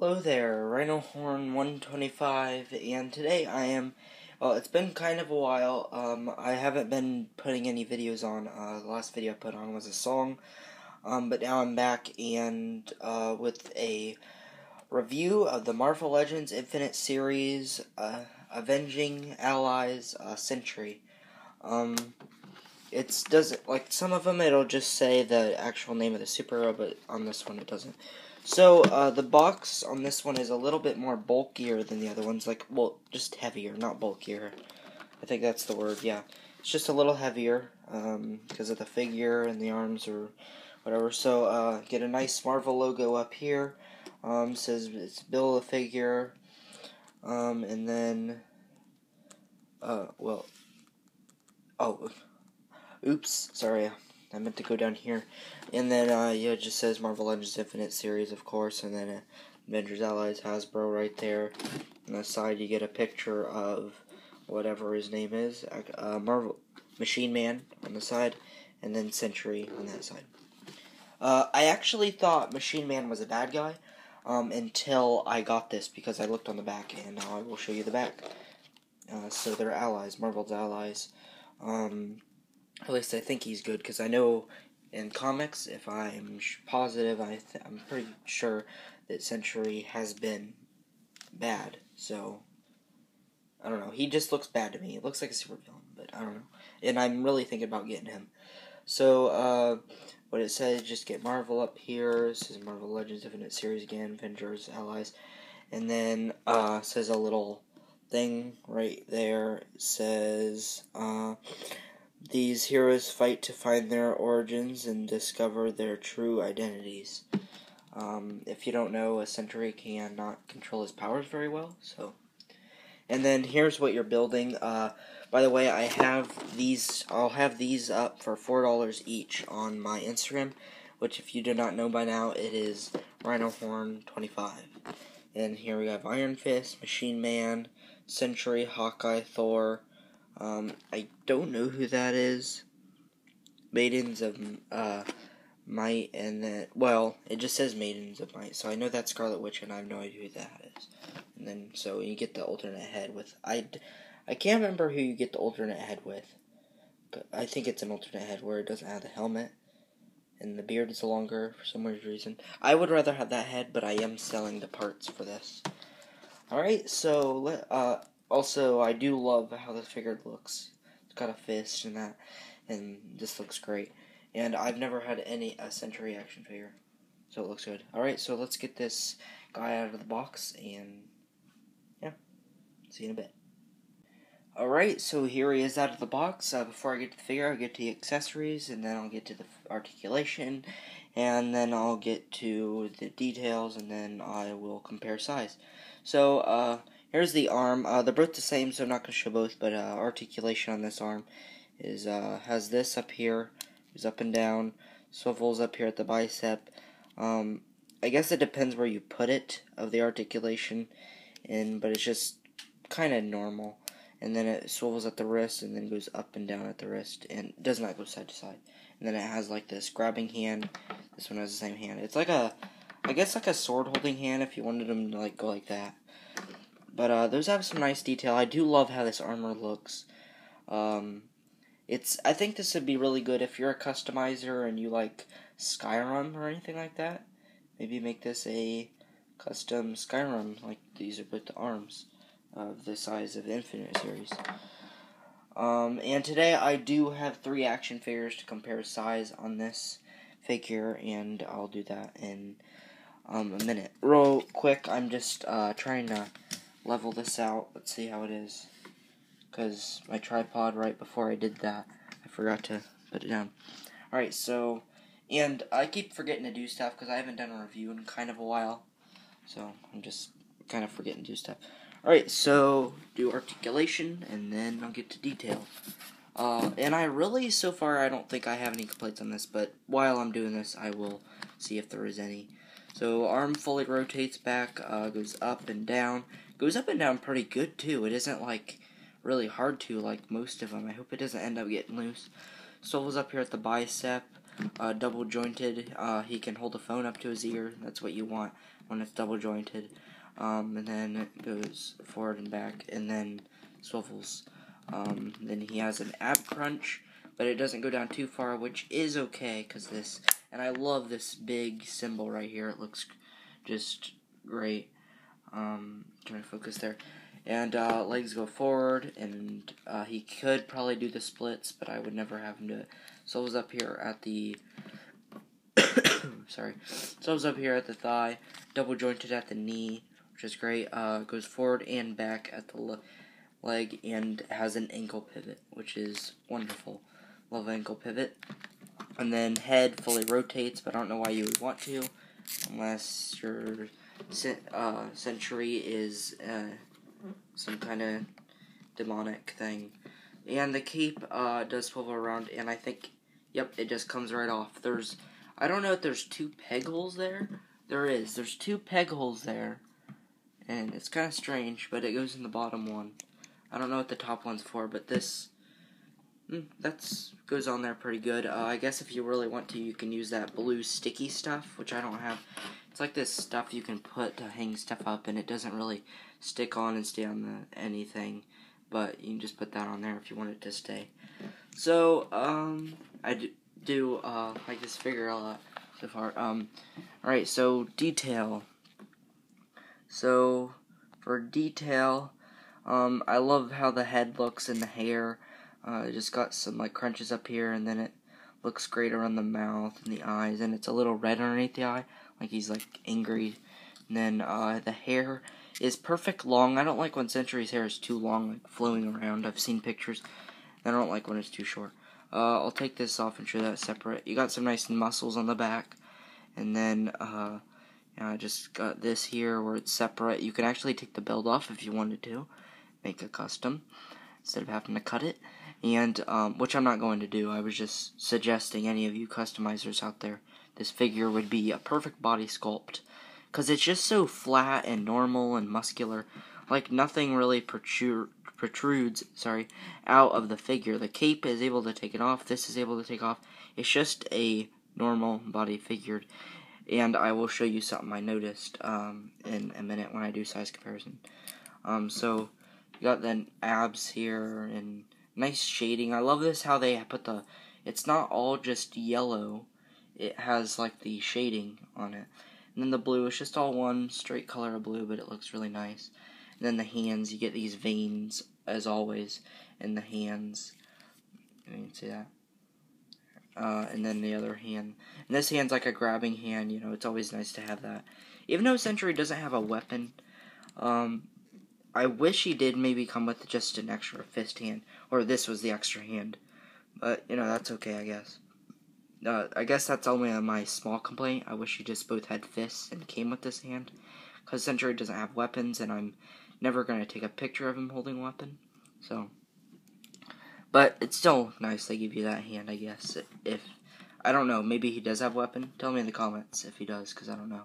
Hello there, Rhino Horn 125, and today I am, well, it's been kind of a while. I haven't been putting any videos on. The last video I put on was a song, but now I'm back and with a review of the Marvel Legends Infinite Series, Avenging Allies, Sentry. It doesn't, like, some of them it'll just say the actual name of the superhero, but on this one it doesn't. So, the box on this one is a little bit more bulkier than the other ones, like, well, just heavier, not bulkier. I think that's the word, yeah. It's just a little heavier, because of the figure and the arms or whatever. So, get a nice Marvel logo up here, says it's Build-A-Figure, and then, oops, sorry, I meant to go down here. And then, yeah, it just says Marvel Legends Infinite Series, of course, and then Avengers Allies Hasbro right there. On the side, you get a picture of whatever his name is, Marvel Machine Man on the side, and then Sentry on that side. I actually thought Machine Man was a bad guy, until I got this, because I looked on the back, and now I will show you the back. So they're allies, Marvel's allies. At least I think he's good, because I know in comics, if I'm positive, I'm pretty sure that Sentry has been bad. So, I don't know. He just looks bad to me. It looks like a supervillain, but I don't know. And I'm really thinking about getting him. So, what it says, just get Marvel up here. This is Marvel Legends Infinite Series again, Avengers, Allies. And then, says a little thing right there. It says, these heroes fight to find their origins and discover their true identities. If you don't know, a Sentry cannot control his powers very well, so. And then here's what you're building. By the way, I'll have these up for $4 each on my Instagram, which if you do not know by now, it is Rhino Horn 25. And here we have Iron Fist, Machine Man, Sentry, Hawkeye, Thor. I don't know who that is. Maidens of Might, and then, well, it just says Maidens of Might, so I know that's Scarlet Witch, and I have no idea who that is. And then, so you get the alternate head with, I can't remember who you get the alternate head with. I think it's an alternate head where it doesn't have the helmet, and the beard is longer for some weird reason. I would rather have that head, but I am selling the parts for this. Alright, so, also, I do love how this figure looks. It's got a fist and that, and this looks great. And I've never had a Sentry action figure, so it looks good. Alright, so let's get this guy out of the box, and yeah, see you in a bit. Alright, so here he is out of the box. Before I get to the figure, I'll get to the accessories, and then I'll get to the articulation, and then I'll get to the details, and then I will compare size. So, here's the arm. They're both the same, so I'm not going to show both, but articulation on this arm is has this up here, is up and down, swivels up here at the bicep. I guess it depends where you put it, of the articulation, but it's just kind of normal. And then it swivels at the wrist, and then goes up and down at the wrist, and it does not go side to side. And then it has like this grabbing hand. This one has the same hand. It's like I guess like a sword holding hand if you wanted them to like go like that. But those have some nice detail. I do love how this armor looks. I think this would be really good if you're a customizer and you like Skyrim or anything like that. Maybe make this a custom Skyrim, like these are both the arms of the size of the Infinite Series. And today I do have 3 action figures to compare size on this figure, and I'll do that in a minute. Real quick, I'm just trying to level this out. Let's see how it is, because my tripod right before I did that, I forgot to put it down. Alright, so, and I keep forgetting to do stuff because I haven't done a review in kind of a while, so I'm just kind of forgetting to do stuff. Alright, so do articulation, and then I'll get to detail. And I really, so far, I don't think I have any complaints on this, but while I'm doing this, I will see if there is any. So, arm fully rotates back, goes up and down. Goes up and down pretty good, too. It isn't, like, really hard to, like most of them. I hope it doesn't end up getting loose. Swivels up here at the bicep, double jointed. He can hold a phone up to his ear. That's what you want when it's double jointed. And then it goes forward and back, and then swivels. Then he has an ab crunch, but it doesn't go down too far, which is okay, because this, and I love this big symbol right here. It looks just great. Trying to focus there. And legs go forward, and he could probably do the splits, but I would never have him do it. Soles up here at the soles up here at the thigh, double jointed at the knee, which is great. Goes forward and back at the leg, and has an ankle pivot, which is wonderful. Love ankle pivot. And then head fully rotates, but I don't know why you would want to, unless your sentry is some kind of demonic thing. And the cape does swivel around, and I think, yep, it just comes right off. I don't know if there's 2 peg holes there. There's 2 peg holes there, and it's kind of strange, but it goes in the bottom one. I don't know what the top one's for, but this, goes on there pretty good. I guess if you really want to, you can use that blue sticky stuff, which I don't have. It's like this stuff you can put to hang stuff up, and it doesn't really stick on and stay on anything, but you can just put that on there if you want it to stay. So, I do like this figure a lot so far. Alright, so detail. So, for detail, I love how the head looks and the hair. It just got some like crunches up here, and then it looks great around the mouth and the eyes, and it's a little red underneath the eye, like he's like angry. And then the hair is perfect long. I don't like when Sentry's hair is too long, like flowing around. I've seen pictures. I don't like when it's too short. I'll take this off and show that separate. You got some nice muscles on the back, and then I just got this here where it's separate. You can actually take the belt off if you wanted to, make a custom instead of having to cut it. And which I'm not going to do. I was just suggesting any of you customizers out there, this figure would be a perfect body sculpt, because it's just so flat and normal and muscular, like nothing really protrudes out of the figure. The cape is able to take it off, this is able to take off. It's just a normal body figured, and I will show you something I noticed in a minute when I do size comparison. So you got the abs here and nice shading. I love this how they put it's not all just yellow, it has like the shading on it. And then the blue is just all one straight color of blue, but it looks really nice. And then the hands, you get these veins, as always, in the hands. You can see that. And then the other hand. And this hand's like a grabbing hand, you know, it's always nice to have that. Even though Sentry doesn't have a weapon, I wish he did maybe come with just an extra fist hand, or this was the extra hand. But, you know, that's okay, I guess. I guess that's only my small complaint. I wish he just both had fists and came with this hand, because Sentry doesn't have weapons, and I'm never going to take a picture of him holding a weapon. So, but it's still nice they give you that hand, I guess. If, I don't know, maybe he does have a weapon. Tell me in the comments if he does, because I don't know.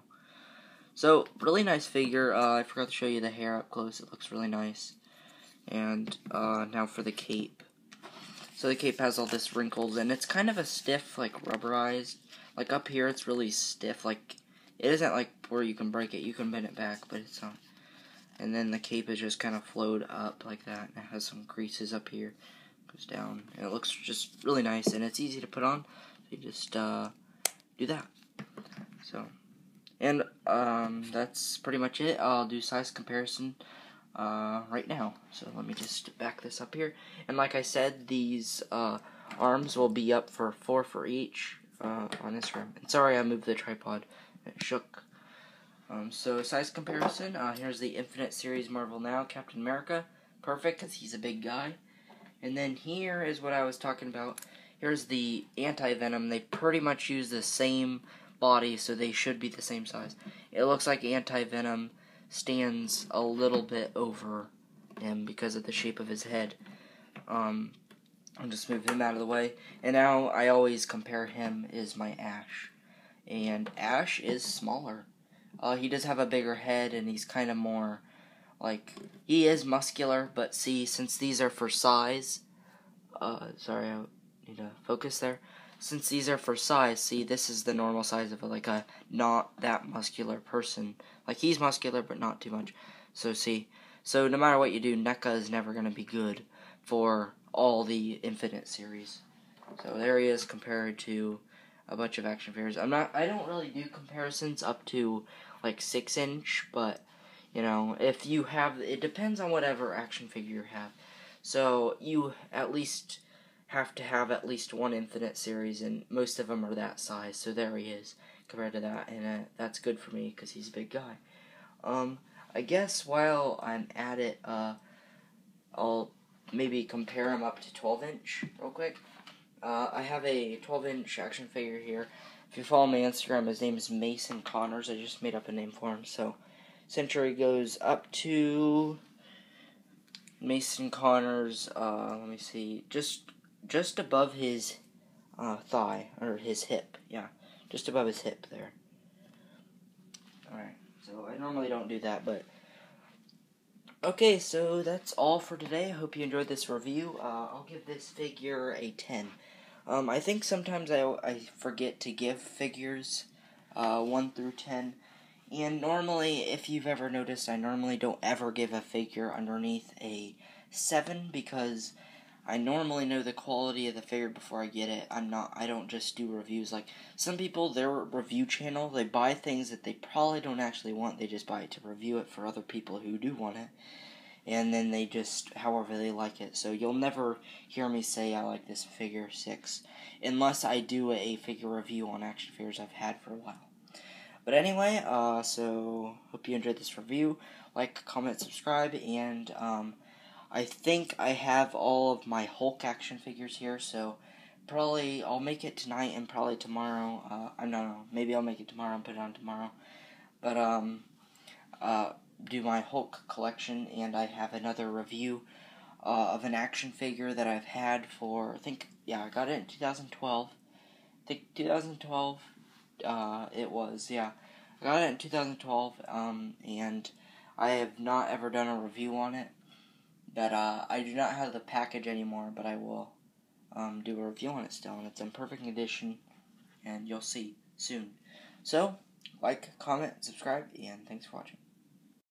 So, really nice figure. I forgot to show you the hair up close. It looks really nice. And now for the cape. So the cape has all this wrinkles, and it's kind of a stiff, like rubberized. Like up here, it's really stiff. Like it isn't like where you can break it. You can bend it back, but it's not. And then the cape is just kind of flowed up like that. And it has some creases up here. Goes down, and it looks just really nice, and it's easy to put on. So you just do that. So. And that's pretty much it. I'll do size comparison right now. So let me just back this up here. And like I said, these arms will be up for 4 for each on this room. And sorry I moved the tripod. It shook. So size comparison. Here's the Infinite Series Marvel Now Captain America. Perfect, because he's a big guy. And then here is what I was talking about. Here's the Anti-Venom. They pretty much use the same body, so they should be the same size. It looks like Anti-Venom stands a little bit over him because of the shape of his head. I'll just move him out of the way. And now I always compare him is my Ash. And Ash is smaller. He does have a bigger head, and he's kind of more, like, he is muscular, but see, since these are for size, sorry, I need to focus there. since these are for size, see, this is the normal size of like a not that muscular person. Like, he's muscular, but not too much. So, see, so no matter what you do, NECA is never going to be good for all the Infinite series. So there he is compared to a bunch of action figures. I don't really do comparisons up to like 6-inch, but you know, if you have, it depends on whatever action figure you have. So you at least have to have at least one Infinite series, and most of them are that size. So there he is compared to that, and that's good for me because he's a big guy. I guess while I'm at it, I'll maybe compare him up to 12-inch real quick. I have a 12-inch action figure here. If you follow me on Instagram, his name is Mason Connors. I just made up a name for him. So, Sentry goes up to Mason Connors. Let me see, just above his thigh, or his hip. Yeah, just above his hip there. All right. So I normally don't do that, but okay. So that's all for today. I hope you enjoyed this review. I'll give this figure a 10. I think sometimes I forget to give figures 1 through 10. And normally, if you've ever noticed, I normally don't ever give a figure underneath a 7 because I normally know the quality of the figure before I get it. I don't just do reviews. Like, some people, their review channel, they buy things that they probably don't actually want. They just buy it to review it for other people who do want it. And then they just, however they like it. So you'll never hear me say I like this figure 6, unless I do a figure review on action figures I've had for a while. But anyway, so hope you enjoyed this review. Like, comment, subscribe, and I think I have all of my Hulk action figures here, so probably I'll make it tonight and probably tomorrow. No, maybe I'll make it tomorrow and put it on tomorrow. But do my Hulk collection, and I have another review of an action figure that I've had for, I got it in 2012. I think 2012, it was, yeah. I got it in 2012, and I have not ever done a review on it. But I do not have the package anymore, but I will do a review on it still, and it's in perfect condition, and you'll see soon. So, like, comment, subscribe, and thanks for watching.